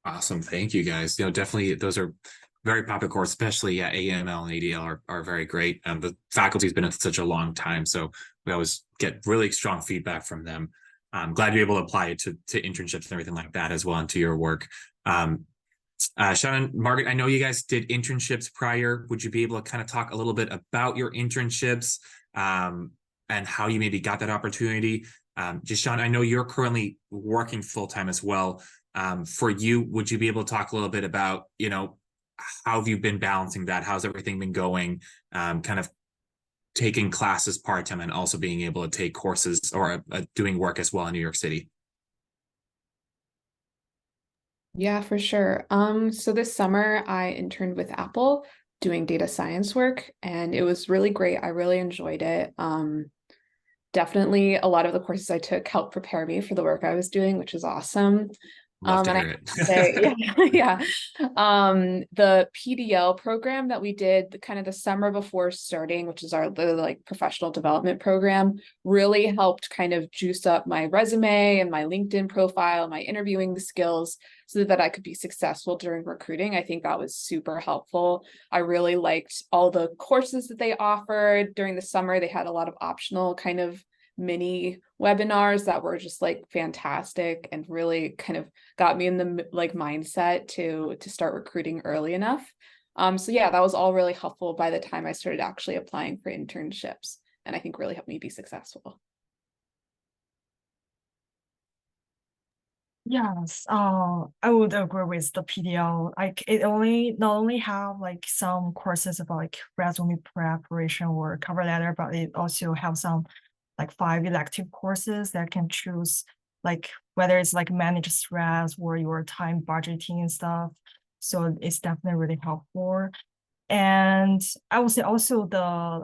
Awesome. Thank you guys. Definitely those are very popular courses, especially AML and ADL are very great. The faculty's been in such a long time, so we always get really strong feedback from them. I'm glad you're able to apply it to internships and everything like that as well into your work. Shannon, Margaret, I know you guys did internships prior. Would you be able to kind of talk a little bit about your internships and how you maybe got that opportunity? Jishan, I know you're currently working full-time as well. For you, would you be able to talk a little bit about, how have you been balancing that? How's everything been going? Kind of taking classes part-time and also being able to take courses or doing work as well in New York City?
Yeah, for sure. So this summer I interned with Apple doing data science work, and it was really great. I really enjoyed it. Definitely a lot of the courses I took helped prepare me for the work I was doing, which is awesome.
Love to
And
hear
I
it.
say, yeah. The PDL program that we did the kind of the summer before starting, which is the like professional development program, really helped kind of juice up my resume and my LinkedIn profile, my interviewing skills, so that I could be successful during recruiting. I think that was super helpful. I really liked all the courses that they offered during the summer. They had a lot of optional kind of mini webinars that were just like fantastic and really kind of got me in the like mindset to start recruiting early enough. So yeah, that was all really helpful by the time I started actually applying for internships, and I think really helped me be successful.
Yes, I would agree with the PDL. Like it not only have like some courses about like resume preparation or cover letter, but it also have some like 5 elective courses that can choose like whether it's like manage stress or your time budgeting and stuff. So it's definitely really helpful. And I would say also the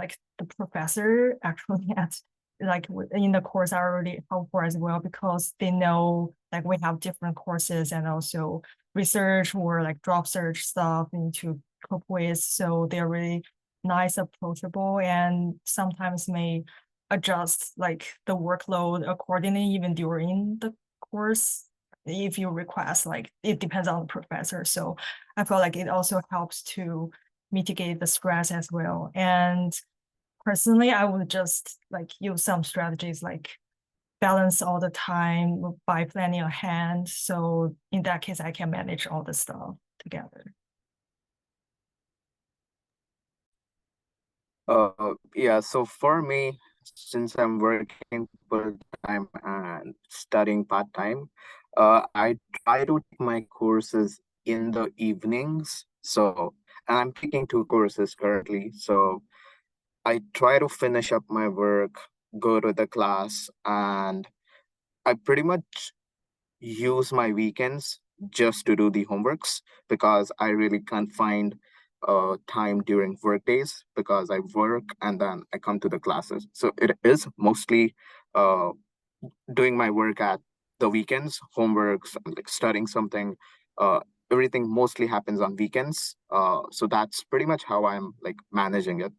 professor actually at like in the course are really helpful as well because they know like we have different courses and also research or like job search stuff into cope with. So they're really nice, approachable, and sometimes may adjust like the workload accordingly even during the course if you request. Like it depends on the professor. So I feel like it also helps to mitigate the stress as well. And personally, I would just like use some strategies like balance all the time by planning ahead. So in that case, I can manage all the stuff together.
Yeah, so for me, since I'm working full time and studying part time, I try to take my courses in the evenings. So, and I'm taking 2 courses currently. So I try to finish up my work, go to the class, and I pretty much use my weekends just to do the homeworks because I really can't find time during work days because I work and then I come to the classes. So it is mostly uh, doing my work at the weekends, homeworks, like studying something. Uh, Everything mostly happens on weekends. So that's pretty much how I'm like managing it.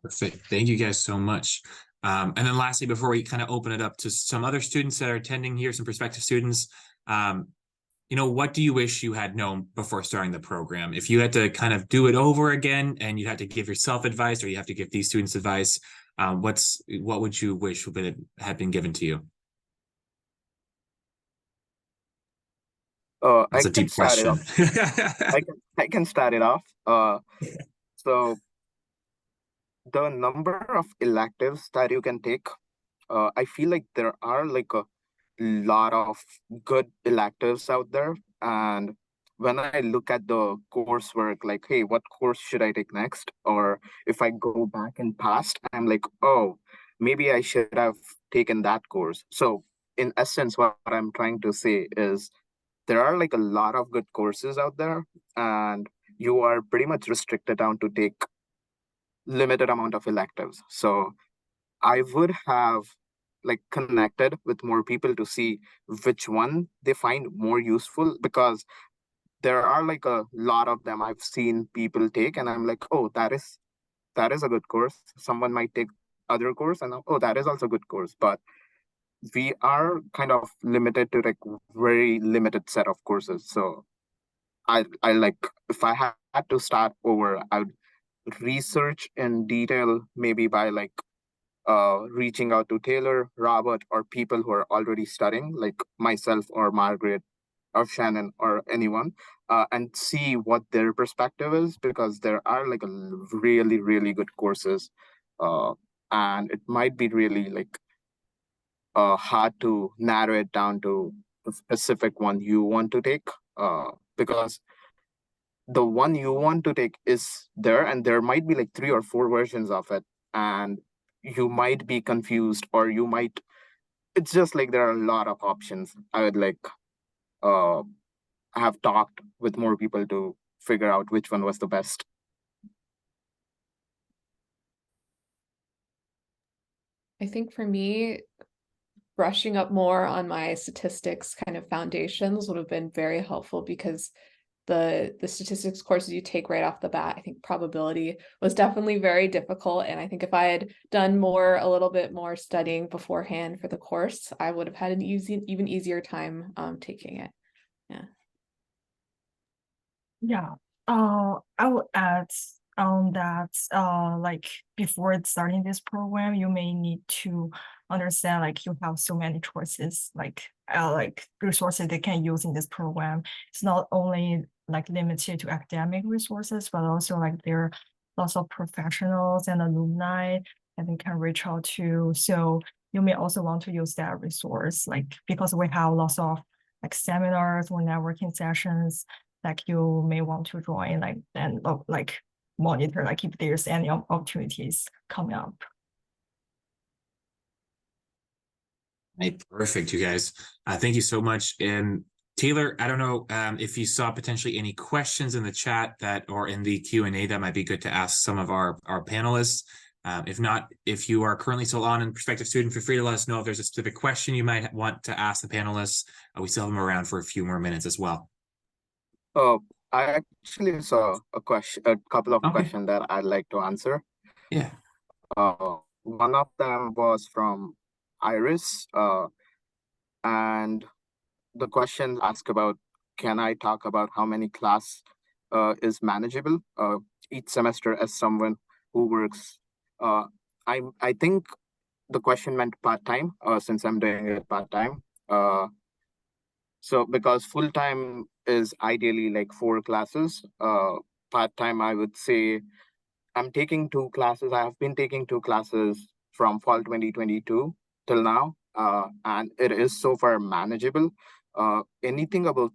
Perfect. Thank you guys so much. And then lastly, before we kind of open it up to some other students that are attending here, some prospective students, what do you wish you had known before starting the program? If you had to kind of do it over again and you had to give yourself advice or you have to give these students advice, what would you wish had been given to you? That's
I
a
can
deep
start it
question.
off. I can start it off. So the number of electives that you can take, I feel like there are like a lot of good electives out there. And when I look at the coursework, like, hey, what course should I take next? Or if I go back in past, I'm like, oh, maybe I should have taken that course. So in essence, what I'm trying to say is there are like a lot of good courses out there, and you are pretty much restricted down to take limited amount of electives. So I would have like connected with more people to see which one they find more useful, because there are like a lot of them I've seen people take, and I'm like, oh, that is a good course. Someone might take other course, and oh, that is also a good course. But we are kind of limited to like very limited set of courses. So I like, if I had to start over, I would research in detail, maybe by like reaching out to Taylor, Robert, or people who are already studying, like myself or Margaret or Shannon or anyone, and see what their perspective is, because there are like really, really good courses. And it might be really like hard to narrow it down to the specific one you want to take, because the one you want to take is there, and there might be like 3 or 4 versions of it, and you might be confused, or you might, it's just like there are a lot of options. I would like uh have talked with more people to figure out which one was the best.
I think for me, brushing up more on my statistics kind of foundations would have been very helpful, because the statistics courses you take right off the bat, I think probability was definitely very difficult. And I think if I had done a little bit more studying beforehand for the course, I would have had an even easier time taking it. Yeah.
Yeah. I would add on that, like before starting this program, you may need to understand like you have so many choices, like resources they can use in this program. It's not only like limited to academic resources, but also like there are lots of professionals and alumni that they can reach out to. So you may also want to use that resource, like because we have lots of like seminars or networking sessions like you may want to join, like and like monitor like if there's any opportunities coming up.
Hey, perfect, you guys. Thank you so much. And Taylor, I don't know if you saw potentially any questions in the chat that or in the Q&A that might be good to ask some of our panelists. If not, if you are currently still on and prospective student, feel free to let us know if there's a specific question you might want to ask the panelists. We still have them around for a few more minutes as well.
I actually saw a couple of
Okay.
questions that I'd like to answer.
Yeah.
One of them was from Iris, and the question asked about, can I talk about how many class is manageable each semester as someone who works? I think the question meant part-time, since I'm doing it part-time. So because full-time is ideally like 4 classes, part-time, I would say I'm taking 2 classes. I have been taking 2 classes from fall 2022 till now, and it is so far manageable. Anything about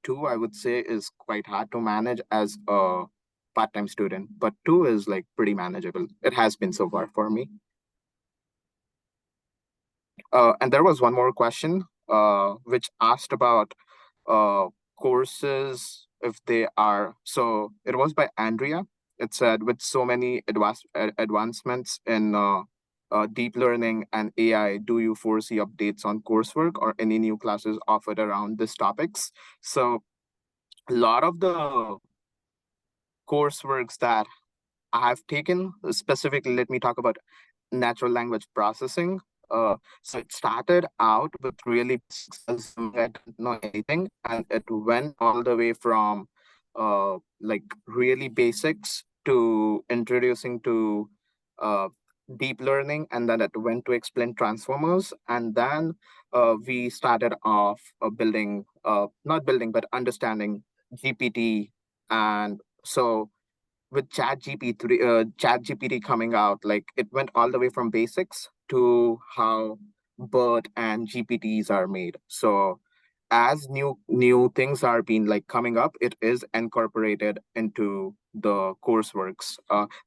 2, I would say, is quite hard to manage as a part-time student, but 2 is like pretty manageable. It has been so far for me. And there was one more question, which asked about courses, if they are, so it was by Andrea. It said, with so many advancements in deep learning and AI, do you foresee updates on coursework or any new classes offered around these topics? So a lot of the courseworks that I have taken, specifically, let me talk about natural language processing. So it started out with really I didn't know anything, and it went all the way from like really basics to introducing to deep learning, and then it went to explain transformers. And then we started off building, not building, but understanding GPT. And so with ChatGPT coming out, like it went all the way from basics to how BERT and GPTs are made. So as new things are being like coming up, it is incorporated into the courseworks.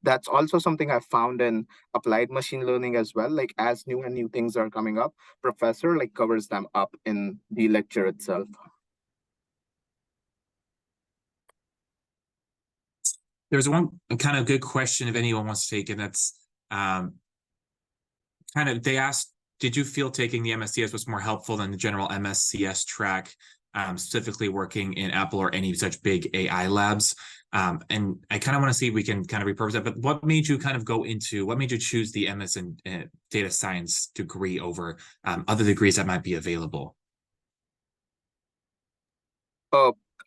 That's also something I found in applied machine learning as well. Like as new and new things are coming up, professor like covers them up in the lecture itself.
There's one kind of good question if anyone wants to take it. That's they asked, did you feel taking the MSCS was more helpful than the general MSCS track, specifically working in Apple or any such big AI labs? And I kind of want to see if we can kind of repurpose that, but what made you choose the MS in data science degree over other degrees that might be available?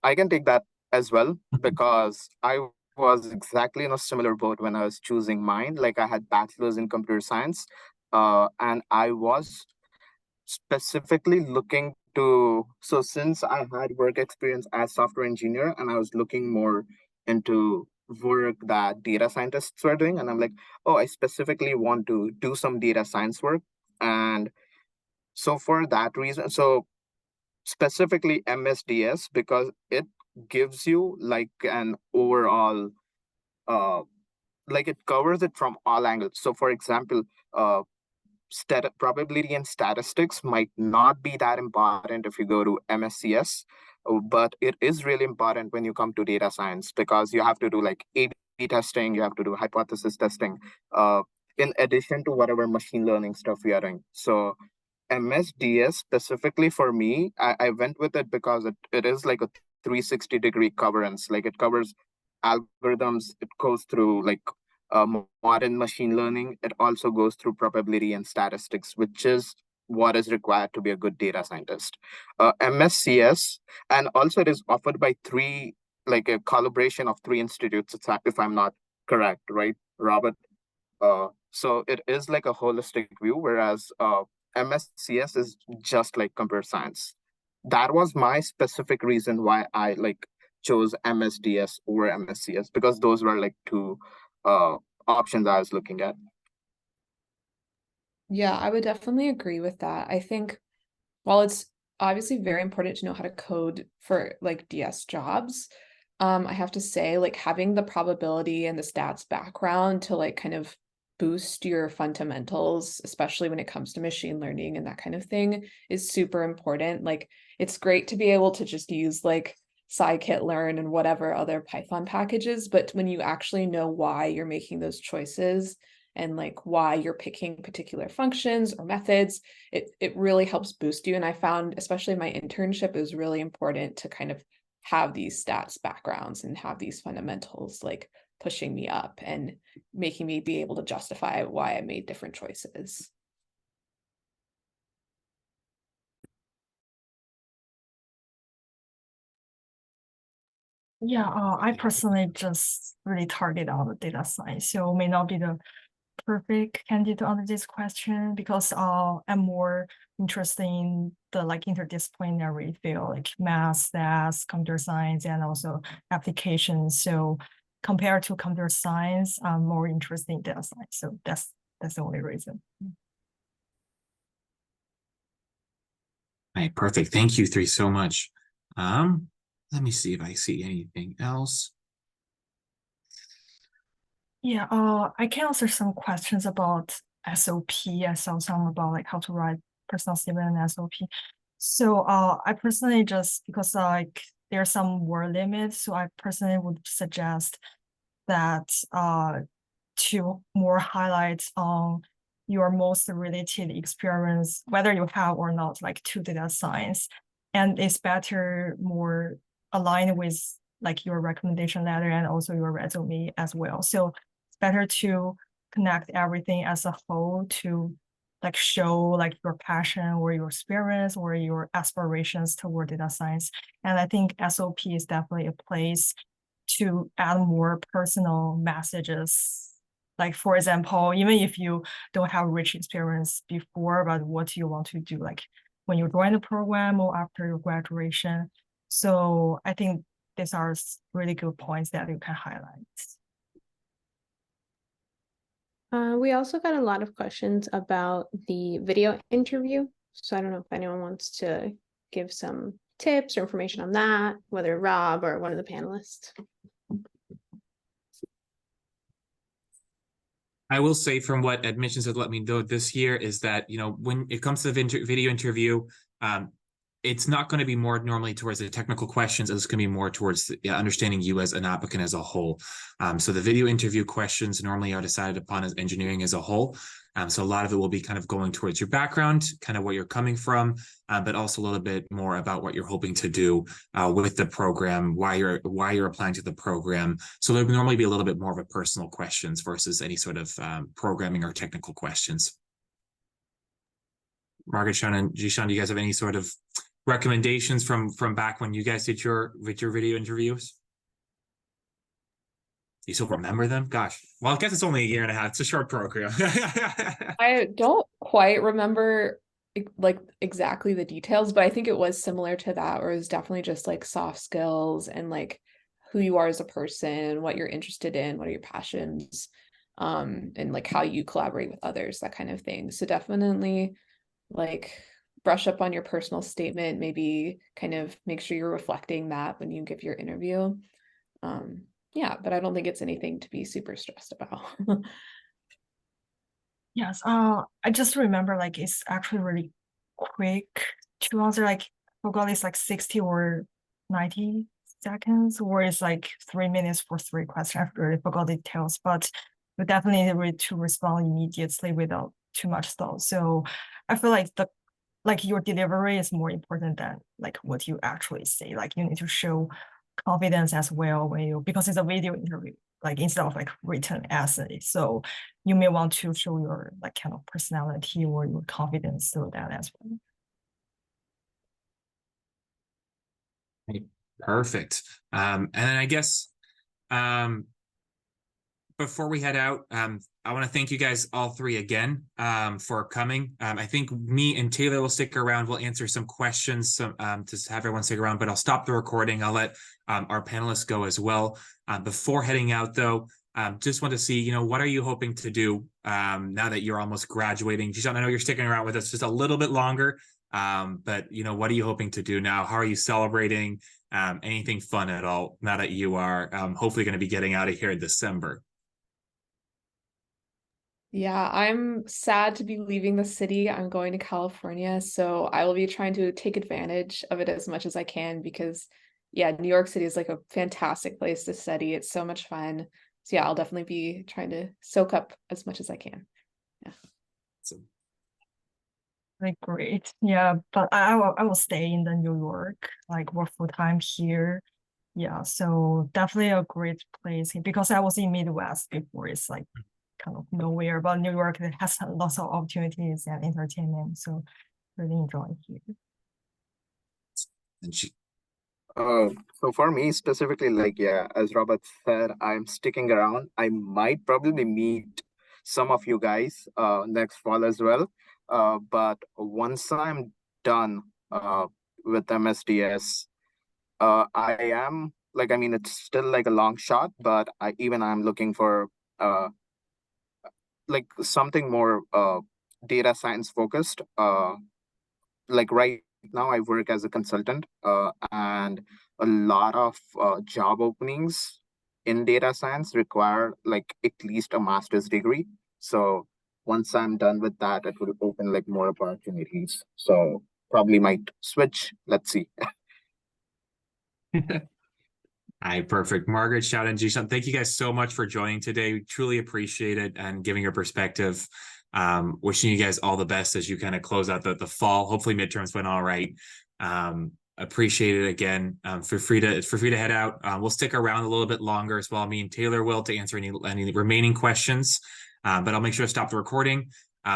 I can take that as well, because I was exactly in a similar boat when I was choosing mine. Like I had bachelor's in computer science, and I was specifically looking to, so since I had work experience as software engineer and I was looking more into work that data scientists were doing, and I'm like, oh, I specifically want to do some data science work. And so for that reason, so specifically MSDS, because it gives you like an overall like it covers it from all angles. So for example, probability and statistics might not be that important if you go to MSCS, but it is really important when you come to data science, because you have to do like A/B testing, you have to do hypothesis testing, in addition to whatever machine learning stuff we are doing. So MSDS specifically for me, I went with it because it is like a 360-degree coverance. Like it covers algorithms, it goes through like modern machine learning. It also goes through probability and statistics, which is what is required to be a good data scientist. MSCS, and also it is offered by like a collaboration of 3 institutes, if I'm not correct, right, Robert? So it is like a holistic view, whereas MSCS is just like computer science. That was my specific reason why I like chose MSDS over MSCS, because those were like 2 options I was looking at.
Yeah, I would definitely agree with that. I think while it's obviously very important to know how to code for like DS jobs, I have to say like having the probability and the stats background to like kind of boost your fundamentals, especially when it comes to machine learning and that kind of thing, is super important. Like it's great to be able to just use like scikit-learn and whatever other Python packages, but when you actually know why you're making those choices and like why you're picking particular functions or methods, it really helps boost you. And I found, especially in my internship, it was really important to kind of have these stats backgrounds and have these fundamentals like pushing me up and making me be able to justify why I made different choices.
Yeah, I personally just really target on the data science, so may not be the perfect candidate to answer this question, because I'm more interested in the like interdisciplinary field, like math, stats, computer science, and also applications. So compared to computer science, I'm more interested in data science. So that's the only reason.
All right, perfect. Thank you 3 so much. Let me see if I see anything else.
Yeah, I can answer some questions about SOP. I saw some about like how to write personal statement and SOP. So I personally just, because like there's some word limits, so I personally would suggest that to more highlight on your most related experience, whether you have or not, like to data science. And it's better more aligned with like your recommendation letter and also your resume as well. So it's better to connect everything as a whole to like show like your passion or your experience or your aspirations toward data science. And I think SOP is definitely a place to add more personal messages Like, for example, even if you don't have rich experience before, but what you want to do, like when you join the program or after your graduation. So I think these are really good points that you can highlight.
We also got a lot of questions about the video interview. So I don't know if anyone wants to give some tips or information on that, whether Rob or one of the panelists.
I will say from what admissions have let me know this year is that, when it comes to the video interview, it's not going to be more normally towards the technical questions. It's going to be more towards understanding you as an applicant as a whole. So the video interview questions normally are decided upon as engineering as a whole. So a lot of it will be kind of going towards your background, kind of where you're coming from, but also a little bit more about what you're hoping to do with the program, why you're applying to the program. So there will normally be a little bit more of a personal questions versus any sort of programming or technical questions. Margaret, Sean, and Jishan, do you guys have any sort of recommendations from back when you guys did your video interviews? You still remember them? Gosh. Well, I guess it's only a year and a half. It's a short program.
I don't quite remember like exactly the details, but I think it was similar to that, or it was definitely just like soft skills and like who you are as a person, what you're interested in, what are your passions, and like how you collaborate with others, that kind of thing. So definitely like brush up on your personal statement, maybe kind of make sure you're reflecting that when you give your interview. Yeah, but I don't think it's anything to be super stressed about.
Yes, I just remember like it's actually really quick to answer. Like, forgot it's like 60 or 90 seconds, or it's like 3 minutes for 3 questions. I really forgot the details, but we definitely need to respond immediately without too much thought. So I feel like your delivery is more important than like what you actually say. Like you need to show confidence as well because it's a video interview, like instead of like written essay. So you may want to show your like kind of personality or your confidence through that as well.
Perfect. And then I guess before we head out, I want to thank you guys all three again for coming. I think me and Taylor will stick around. We'll answer some questions to have everyone stick around, but I'll stop the recording. I'll let our panelists go as well. Before heading out though, just want to see, what are you hoping to do now that you're almost graduating? Jishan, I know you're sticking around with us just a little bit longer, but what are you hoping to do now? How are you celebrating? Anything fun at all now that you are hopefully going to be getting out of here in December?
Yeah, I'm sad to be leaving the city. I'm going to California, so I will be trying to take advantage of it as much as I can because, yeah, New York City is like a fantastic place to study. It's so much fun. So yeah, I'll definitely be trying to soak up as much as I can. Yeah.
So,
Like great, yeah, but I will stay in the New York, like work full time here. Yeah, so definitely a great place because I was in Midwest before. It's like kind of nowhere, but New York has lots of opportunities and entertainment, so really enjoy here.
and
So for me specifically, like, yeah, as Robert said, I'm sticking around. I might probably meet some of you guys next fall as well. But once I'm done with MSDS, I am like, I mean, it's still like a long shot, but I'm looking for like something more data science focused. Like right now I work as a consultant and a lot of job openings in data science require like at least a master's degree. So once I'm done with that, it will open like more opportunities. So probably might switch. Let's see.
All right, perfect. Margaret, Shout, and Jishan, thank you guys so much for joining today. We truly appreciate it and giving your perspective. Wishing you guys all the best as you kind of close out the fall. Hopefully midterms went all right. Appreciate it again. Feel free to head out. We'll stick around a little bit longer as well. Me and Taylor will to answer any remaining questions. But I'll make sure to stop the recording.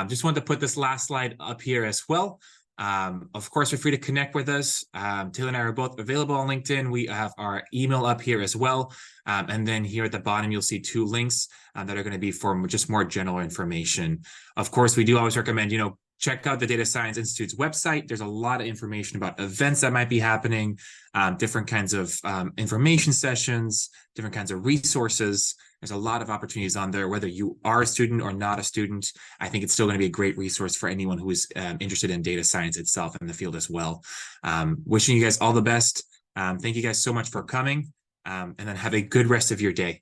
Just wanted to put this last slide up here as well. Of course, feel free to connect with us. Taylor and I are both available on LinkedIn. We have our email up here as well. And then here at the bottom, you'll see 2 links that are going to be for just more general information. Of course, we do always recommend, check out the Data Science Institute's website. There's a lot of information about events that might be happening, different kinds of information sessions, different kinds of resources. There's a lot of opportunities on there, whether you are a student or not a student. I think it's still going to be a great resource for anyone who is interested in data science itself in the field as well. Wishing you guys all the best. Thank you guys so much for coming, and then have a good rest of your day.